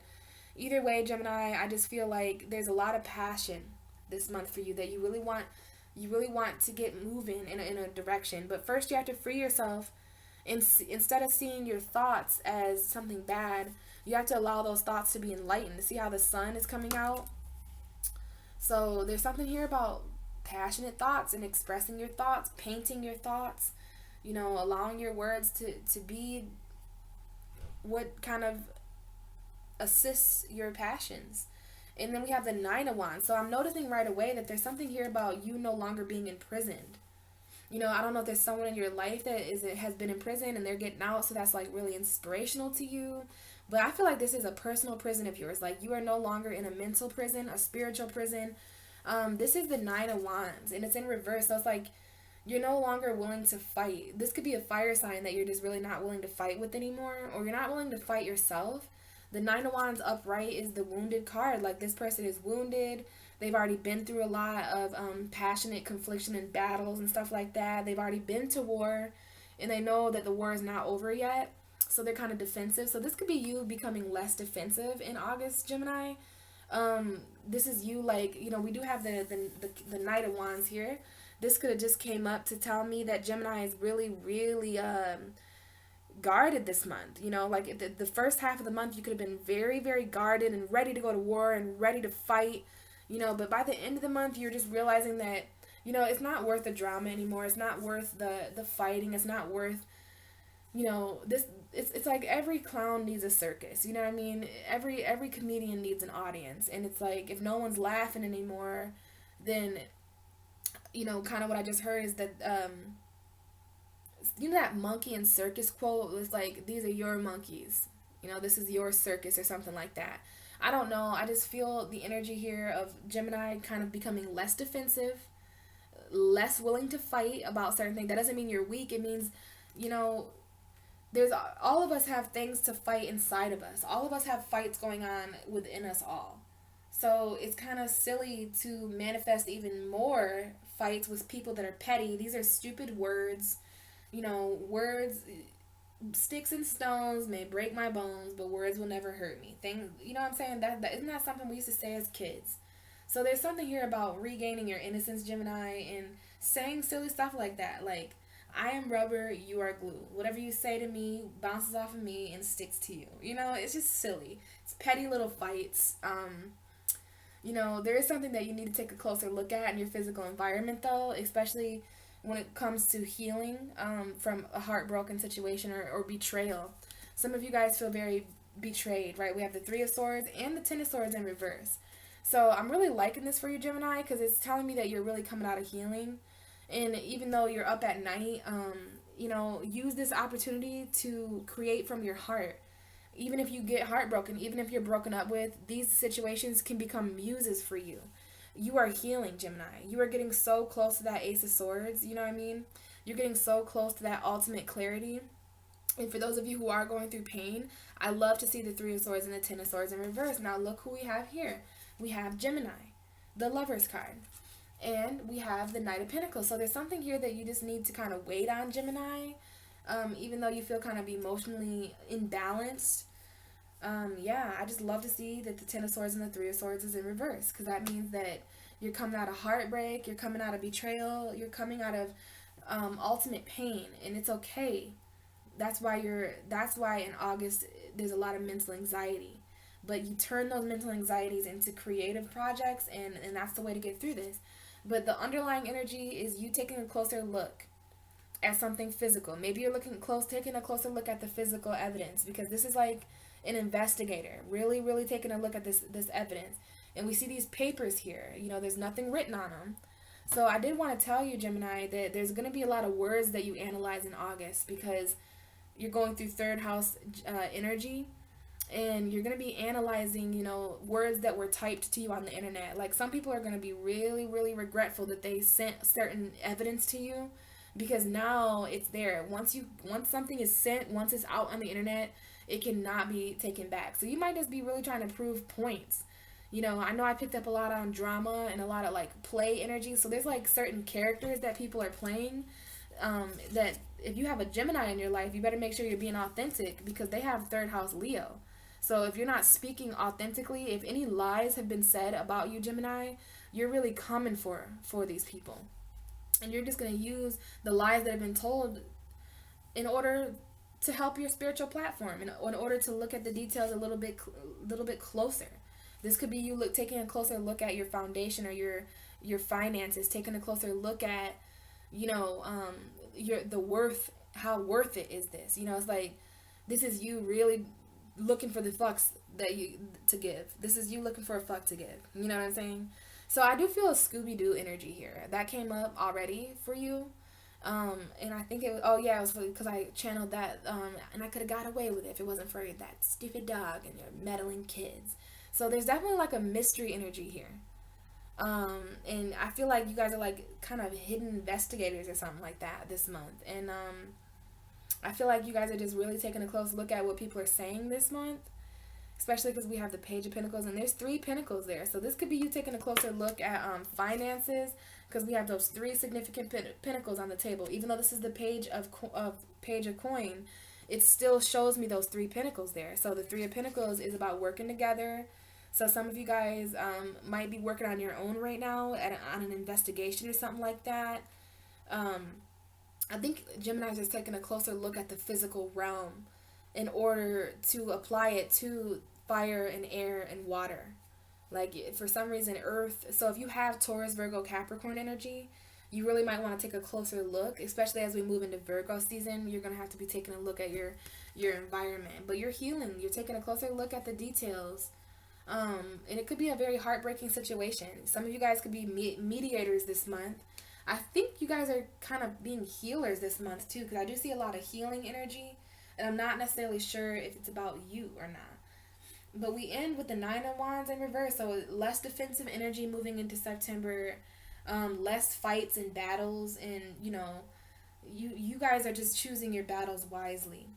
either way, Gemini, I just feel like there's a lot of passion this month for you that you really want to get moving in a direction. But first you have to free yourself. Instead of seeing your thoughts as something bad, you have to allow those thoughts to be enlightened. To see how the sun is coming out. So there's something here about passionate thoughts and expressing your thoughts, painting your thoughts, you know, allowing your words to be what kind of assists your passions. And then we have the 9 of Wands. So I'm noticing right away that there's something here about you no longer being imprisoned. You know, I don't know if there's someone in your life that has been in prison and they're getting out, so that's like really inspirational to you. But I feel like this is a personal prison of yours. Like you are no longer in a mental prison, a spiritual prison. This is the 9 of Wands, and it's in reverse. So it's like you're no longer willing to fight. This could be a fire sign that you're just really not willing to fight with anymore, or you're not willing to fight yourself. The 9 of Wands upright is the wounded card. Like this person is wounded. They've already been through a lot of passionate confliction and battles and stuff like that. They've already been to war, and they know that the war is not over yet. So they're kind of defensive. So this could be you becoming less defensive in August, Gemini. This is you, like, you know, we do have the Knight of Wands here. This could have just came up to tell me that Gemini is really, really guarded this month. You know, like the first half of the month you could have been very, very guarded and ready to go to war and ready to fight, you know, but by the end of the month you're just realizing that, you know, it's not worth the drama anymore. It's not worth the fighting. It's not worth, you know, this. It's like every clown needs a circus, you know what I mean? Every comedian needs an audience, and it's like if no one's laughing anymore, then, you know, kind of what I just heard is that you know that monkey and circus quote was like, these are your monkeys, you know, this is your circus or something like that. I don't know, I just feel the energy here of Gemini kind of becoming less defensive, less willing to fight about certain things. That doesn't mean you're weak. It means, you know, there's all of us have things to fight inside of us. All of us have fights going on within us all. So it's kind of silly to manifest even more fights with people that are petty. These are stupid words. You know, words, sticks and stones may break my bones, but words will never hurt me. Things, you know what I'm saying? That isn't that something we used to say as kids? So there's something here about regaining your innocence, Gemini, and saying silly stuff like that. Like, I am rubber, you are glue. Whatever you say to me bounces off of me and sticks to you. You know, it's just silly. It's petty little fights. You know, there is something that you need to take a closer look at in your physical environment, though, especially when it comes to healing from a heartbroken situation or betrayal. Some of you guys feel very betrayed, right? We have the 3 of Swords and the 10 of Swords in reverse. So I'm really liking this for you, Gemini, because it's telling me that you're really coming out of healing. And even though you're up at night, you know, use this opportunity to create from your heart. Even if you get heartbroken, even if you're broken up with, these situations can become muses for you. You are healing, Gemini. You are getting so close to that Ace of Swords, you know what I mean? You're getting so close to that ultimate clarity. And for those of you who are going through pain, I love to see the 3 of Swords and the 10 of Swords in reverse. Now look who we have here. We have Gemini, the Lover's card. And we have the Knight of Pentacles. So there's something here that you just need to kind of wait on, Gemini. Even though you feel kind of emotionally imbalanced. Yeah, I just love to see that the 10 of Swords and the 3 of Swords is in reverse. Because that means that you're coming out of heartbreak. You're coming out of betrayal. You're coming out of ultimate pain. And it's okay. That's why in August there's a lot of mental anxiety. But you turn those mental anxieties into creative projects. And that's the way to get through this. But the underlying energy is you taking a closer look at something physical. Maybe you're taking a closer look at the physical evidence, because this is like an investigator really, really taking a look at this evidence. And we see these papers here. You know, there's nothing written on them. So I did want to tell you, Gemini, that there's going to be a lot of words that you analyze in August, because you're going through 3rd house energy. And you're going to be analyzing, you know, words that were typed to you on the internet. Like, some people are going to be really, really regretful that they sent certain evidence to you, because now it's there. Once something is sent, once it's out on the internet, it cannot be taken back. So you might just be really trying to prove points. You know, I know I picked up a lot on drama and a lot of like play energy. So there's like certain characters that people are playing, that if you have a Gemini in your life, you better make sure you're being authentic, because they have third house Leo. So if you're not speaking authentically, if any lies have been said about you, Gemini, you're really coming for these people. And you're just going to use the lies that have been told in order to help your spiritual platform, in order to look at the details a little bit closer. This could be you taking a closer look at your foundation or your finances, taking a closer look at, you know, the worth, how worth it is this. You know, it's like, this is you really looking for the fucks to give. This is you looking for a fuck to give. You know what I'm saying? So I do feel a Scooby-Doo energy here. That came up already for you. And I think it was because I channeled that, and I could have got away with it if it wasn't for that stupid dog and your meddling kids. So there's definitely like a mystery energy here. And I feel like you guys are like kind of hidden investigators or something like that this month. And I feel like you guys are just really taking a close look at what people are saying this month, especially because we have the Page of Pentacles and there's 3 Pentacles there. So this could be you taking a closer look at finances, because we have those 3 significant Pentacles on the table. Even though this is the Page of Coin, it still shows me those 3 Pentacles there. So the 3 of Pentacles is about working together. So some of you guys might be working on your own right now on an investigation or something like that. I think Gemini is just taking a closer look at the physical realm in order to apply it to fire and air and water. Like, for some reason, earth. So if you have Taurus, Virgo, Capricorn energy, you really might want to take a closer look, especially as we move into Virgo season. You're going to have to be taking a look at your environment. But you're healing. You're taking a closer look at the details. And it could be a very heartbreaking situation. Some of you guys could be mediators this month. I think you guys are kind of being healers this month too, because I do see a lot of healing energy, and I'm not necessarily sure if it's about you or not. But we end with the 9 of Wands in reverse, so less defensive energy moving into September, less fights and battles, and you know, you guys are just choosing your battles wisely,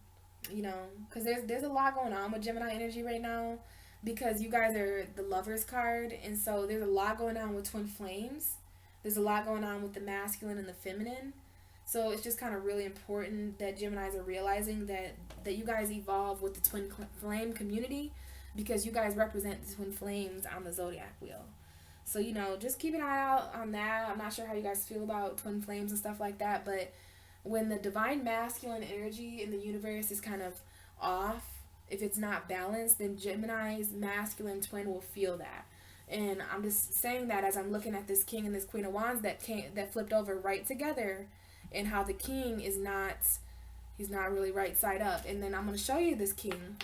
you know, because there's a lot going on with Gemini energy right now, because you guys are the Lovers card, and so there's a lot going on with twin flames. There's a lot going on with the masculine and the feminine. So it's just kind of really important that Geminis are realizing that you guys evolve with the twin flame community, because you guys represent the twin flames on the zodiac wheel. So, you know, just keep an eye out on that. I'm not sure how you guys feel about twin flames and stuff like that, but when the divine masculine energy in the universe is kind of off, if it's not balanced, then Gemini's masculine twin will feel that. And I'm just saying that as I'm looking at this King and this Queen of Wands that flipped over right together, and how the King is he's not really right side up. And then I'm going to show you this King.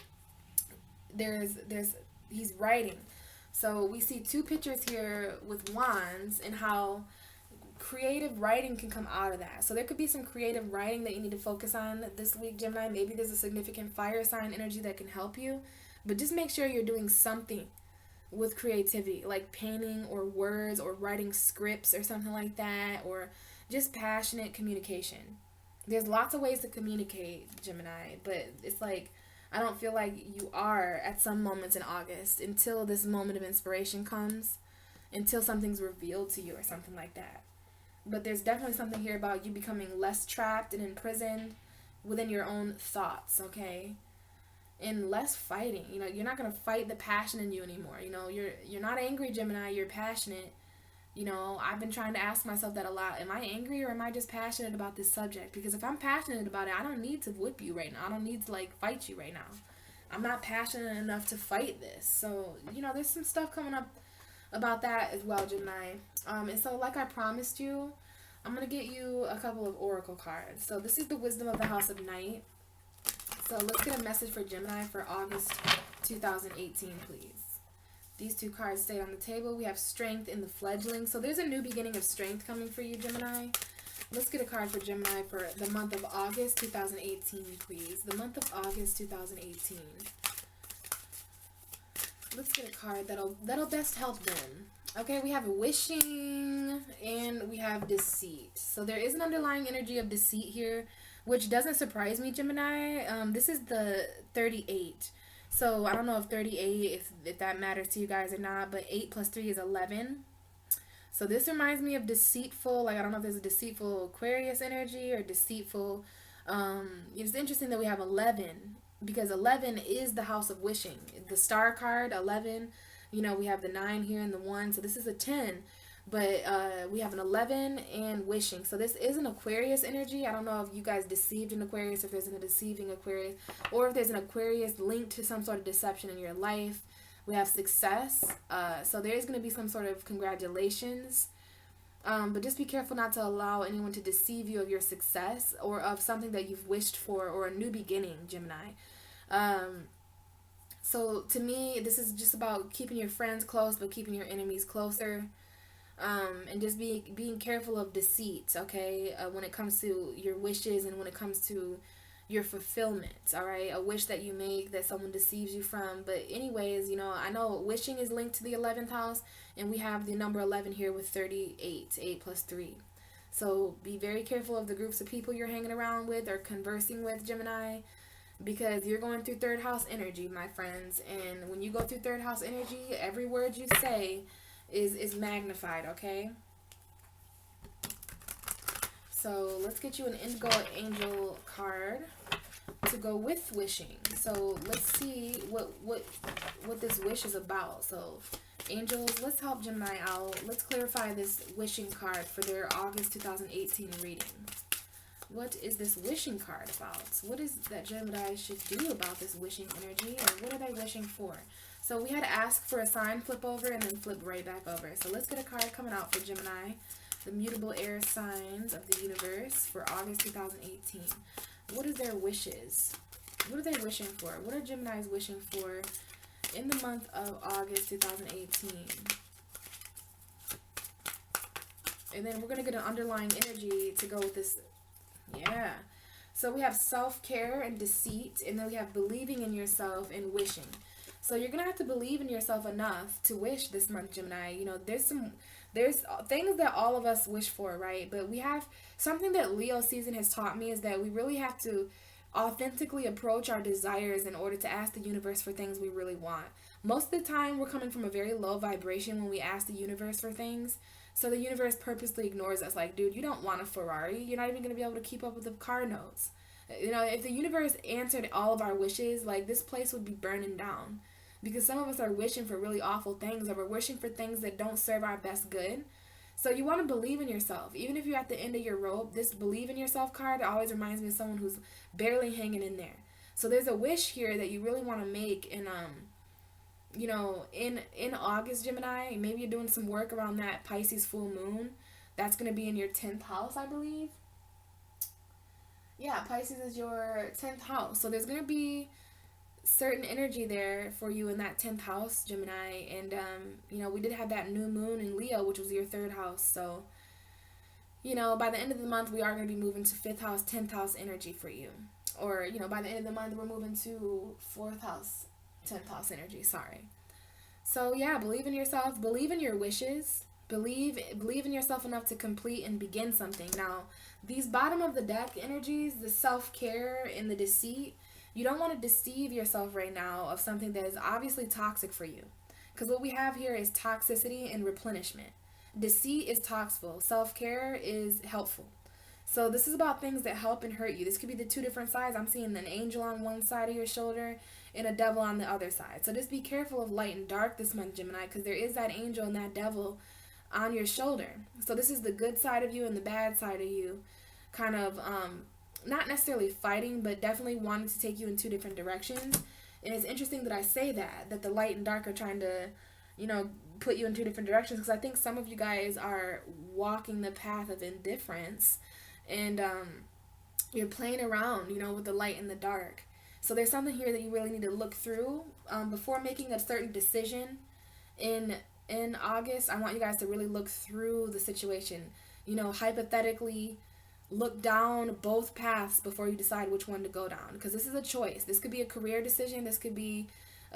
He's writing. So we see 2 pictures here with wands, and how creative writing can come out of that. So there could be some creative writing that you need to focus on this week, Gemini. Maybe there's a significant fire sign energy that can help you, but just make sure you're doing something with creativity, like painting or words or writing scripts or something like that, or just passionate communication. There's lots of ways to communicate, Gemini, but it's like, I don't feel like you are at some moments in August until this moment of inspiration comes, until something's revealed to you or something like that. But there's definitely something here about you becoming less trapped and imprisoned within your own thoughts, okay? And less fighting. You know, you're not going to fight the passion in you anymore. You know, you're not angry, Gemini, you're passionate. You know, I've been trying to ask myself that a lot. Am I angry, or am I just passionate about this subject? Because if I'm passionate about it, I don't need to whip you right now. I don't need to, like, fight you right now. I'm not passionate enough to fight this. So, you know, there's some stuff coming up about that as well, Gemini. And so, like I promised you, I'm going to get you a couple of oracle cards. So this is the Wisdom of the House of Night. So let's get a message for Gemini for August 2018, please. These 2 cards stayed on the table. We have Strength in the Fledgling. So there's a new beginning of strength coming for you, Gemini. Let's get a card for Gemini for the month of August 2018, please. The month of August 2018. Let's get a card that'll best help them. Okay, we have wishing and we have deceit. So there is an underlying energy of deceit here, which doesn't surprise me, Gemini. This is the 38. So I don't know if 38, if that matters to you guys or not, but 8 plus 3 is 11. So this reminds me of deceitful, like I don't know if there's a deceitful Aquarius energy or deceitful. It's interesting that we have 11 because 11 is the house of wishing. The star card, 11, we have the 9 here and the 1. So this is a 10, but we have an 11 and wishing. So this is an Aquarius energy. I don't know if you guys deceived an Aquarius, if there's a deceiving Aquarius, or if there's an Aquarius linked to some sort of deception in your life. We have success. So there's going to be some sort of congratulations. But just be careful not to allow anyone to deceive you of your success or of something that you've wished for or a new beginning, Gemini. So to me, this is just about keeping your friends close but keeping your enemies closer. And just being careful of deceit, okay? When it comes to your wishes and when it comes to your fulfillment, all right? A wish that you make that someone deceives you from. But anyways, I know wishing is linked to the 11th house, and we have the number 11 here with 38, 8 plus 3. So be very careful of the groups of people you're hanging around with or conversing with, Gemini, because you're going through third house energy, my friends. And when you go through third house energy, every word you say is magnified, okay? So let's get you an Indigo Angel card to go with wishing. So let's see what this wish is about. So angels, let's help Gemini out. Let's clarify this wishing card for their August 2018 reading. What is this wishing card about? What is that Gemini should do about this wishing energy, and what are they wishing for? So we had to ask for a sign, flip over, and then flip right back over. So let's get a card coming out for Gemini, the mutable air signs of the universe for August 2018. What is their wishes? What are they wishing for? What are Geminis wishing for in the month of August 2018? And then we're going to get an underlying energy to go with this. Yeah. So we have self-care and deceit, and then we have believing in yourself and wishing. So you're going to have to believe in yourself enough to wish this month, Gemini. There's things that all of us wish for, right? But we have something that Leo season has taught me is that we really have to authentically approach our desires in order to ask the universe for things we really want. Most of the time, we're coming from a very low vibration when we ask the universe for things. So the universe purposely ignores us. Like, dude, you don't want a Ferrari. You're not even going to be able to keep up with the car notes. If the universe answered all of our wishes, like, this place would be burning down. Because some of us are wishing for really awful things, or we're wishing for things that don't serve our best good. So you want to believe in yourself. Even if you're at the end of your rope, this believe in yourself card always reminds me of someone who's barely hanging in there. So there's a wish here that you really want to make in August, Gemini. Maybe you're doing some work around that Pisces full moon. That's going to be in your 10th house, I believe. Yeah, Pisces is your 10th house. So there's going to be certain energy there for you in that 10th house, Gemini. And, we did have that new moon in Leo, which was your 3rd house. So, by the end of the month, we are going to be moving to 5th house, 10th house energy for you. Or, by the end of the month, we're moving to 4th house, 10th house energy. Sorry. So, yeah, believe in yourself. Believe in your wishes. Believe in yourself enough to complete and begin something. Now, these bottom of the deck energies, the self-care and the deceit, you don't want to deceive yourself right now of something that is obviously toxic for you. Because what we have here is toxicity and replenishment. Deceit is toxic. Self-care is helpful. So this is about things that help and hurt you. This could be the two different sides. I'm seeing an angel on one side of your shoulder and a devil on the other side. So just be careful of light and dark this month, Gemini, because there is that angel and that devil on your shoulder. So this is the good side of you and the bad side of you kind of not necessarily fighting, but definitely wanting to take you in two different directions. And it's interesting that I say that the light and dark are trying to, put you in two different directions, because I think some of you guys are walking the path of indifference, and you're playing around, with the light and the dark. So there's something here that you really need to look through before making a certain decision in August. I want you guys to really look through the situation, hypothetically. Look down both paths before you decide which one to go down, because this is a choice. This could be a career decision. This could be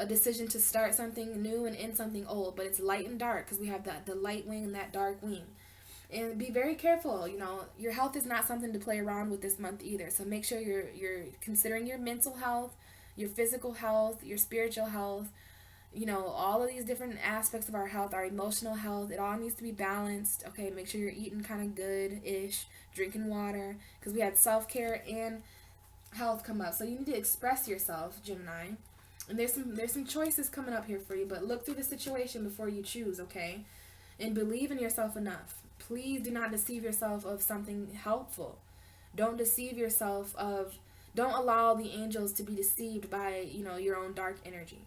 a decision to start something new and end something old, but it's light and dark because we have the light wing and that dark wing. And be very careful. You know, your health is not something to play around with this month either. So make sure you're considering your mental health, your physical health, your spiritual health. You know, all of these different aspects of our health, our emotional health, it all needs to be balanced. Okay, make sure you're eating kind of good-ish, drinking water, because we had self-care and health come up. So you need to express yourself, Gemini. And there's some choices coming up here for you, but look through the situation before you choose, okay? And believe in yourself enough. Please do not deceive yourself of something helpful. Don't deceive yourself of, don't allow the angels to be deceived by, you know, your own dark energy.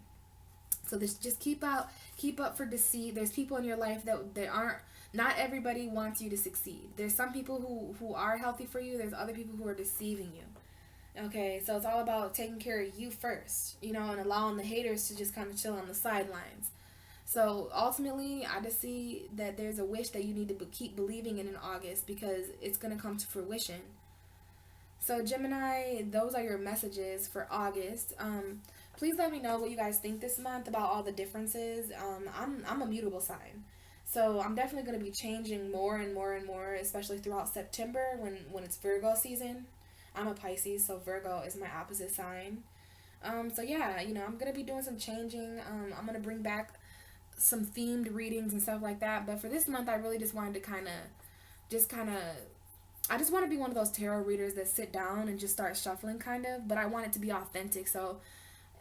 So this, just keep up for deceit. There's people in your life that aren't, not everybody wants you to succeed. There's some people who are healthy for you. There's other people who are deceiving you. Okay, so it's all about taking care of you first, you know, and allowing the haters to just kind of chill on the sidelines. So ultimately, I just see that there's a wish that you need to keep believing in August, because it's going to come to fruition. So Gemini, those are your messages for August. Please let me know what you guys think this month about all the differences. I'm a mutable sign. So I'm definitely going to be changing more and more and more, especially throughout September when it's Virgo season. I'm a Pisces, so Virgo is my opposite sign. So yeah, you know, I'm going to be doing some changing. I'm going to bring back some themed readings and stuff like that. But for this month, I really just wanted to I just want to be one of those tarot readers that sit down and just start shuffling kind of, but I want it to be authentic. So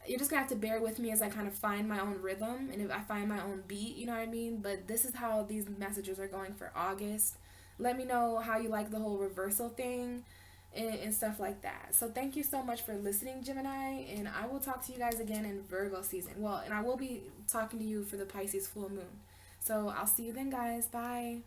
you're just going to have to bear with me as I kind of find my own rhythm and if I find my own beat, you know what I mean? But this is how these messages are going for August. Let me know how you like the whole reversal thing and stuff like that. So thank you so much for listening, Gemini, and I will talk to you guys again in Virgo season. Well, and I will be talking to you for the Pisces full moon. So I'll see you then, guys. Bye.